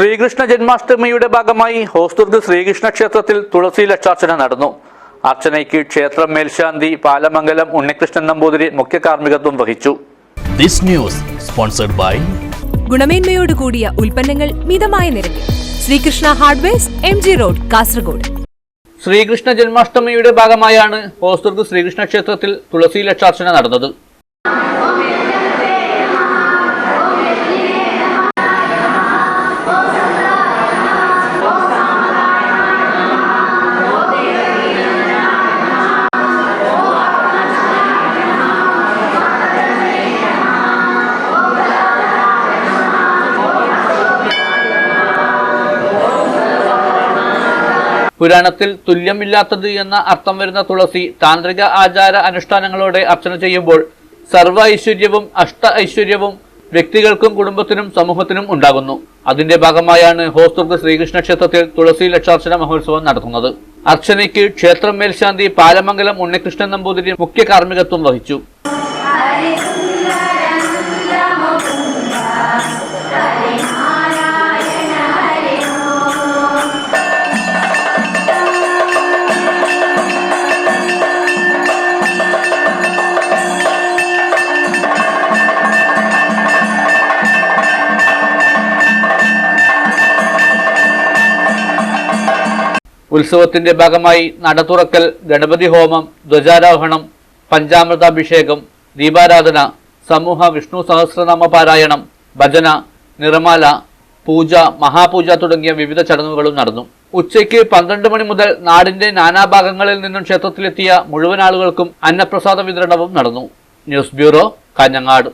ശ്രീകൃഷ്ണ ജന്മാഷ്ടമിയുടെ ഭാഗമായി ഹോസ്ദുർഗ് ശ്രീകൃഷ്ണ ക്ഷേത്രത്തിൽ തുളസി ലക്ഷാർച്ചന നടന്നു. അർച്ചനയ്ക്ക് ക്ഷേത്രം മേൽശാന്തി പാലമംഗലം ഉണ്ണികൃഷ്ണൻ നമ്പൂതിരി മുഖ്യ കാർമ്മികത്വം വഹിച്ചു. ഗുണമേന്മയോട് കൂടിയ ഉൽപ്പന്നങ്ങൾ മിതമായ നിരക്കിൽ Sreekrishna hardwares, MG road, Kasaragod. Sreekrishna ജന്മാഷ്ടമിയുടെ ഭാഗമായാണ് ഹോസ്ദുർഗ് ശ്രീകൃഷ്ണ ക്ഷേത്രത്തിൽ തുളസി ലക്ഷാർച്ചന നടന്നത്. പുരാണത്തിൽ തുല്യമില്ലാത്തത് എന്ന അർത്ഥം വരുന്ന തുളസി താന്ത്രിക ആചാര അനുഷ്ഠാനങ്ങളോടെ അർച്ചന ചെയ്യുമ്പോൾ സർവ്വ ഐശ്വര്യവും അഷ്ട ഐശ്വര്യവും വ്യക്തികൾക്കും കുടുംബത്തിനും സമൂഹത്തിനും ഉണ്ടാകുന്നു. അതിന്റെ ഭാഗമായാണ് ഹോസ്ദുർഗ് ശ്രീകൃഷ്ണ ക്ഷേത്രത്തിൽ തുളസി ലക്ഷാർച്ചന മഹോത്സവം നടത്തുന്നത്. അർച്ചനയ്ക്ക് ക്ഷേത്രം മേൽശാന്തി പാലമംഗലം ഉണ്ണികൃഷ്ണൻ നമ്പൂതിരി മുഖ്യ കാർമ്മികത്വം വഹിച്ചു. ഉത്സവത്തിന്റെ ഭാഗമായി നട തുറക്കൽ, ഗണപതി ഹോമം, ധ്വജാരോഹണം, പഞ്ചാമൃതാഭിഷേകം, ദീപാരാധന, സമൂഹ വിഷ്ണു സഹസ്രനാമ പാരായണം, ഭജന, നിറമാല, പൂജ, മഹാപൂജ തുടങ്ങിയ വിവിധ ചടങ്ങുകളും നടന്നു. ഉച്ചയ്ക്ക് 12 മണി മുതൽ നാടിന്റെ നാനാഭാഗങ്ങളിൽ നിന്നും ക്ഷേത്രത്തിലെത്തിയ മുഴുവൻ ആളുകൾക്കും അന്നപ്രസാദ വിതരണവും നടന്നു. News bureau, Kanhangad.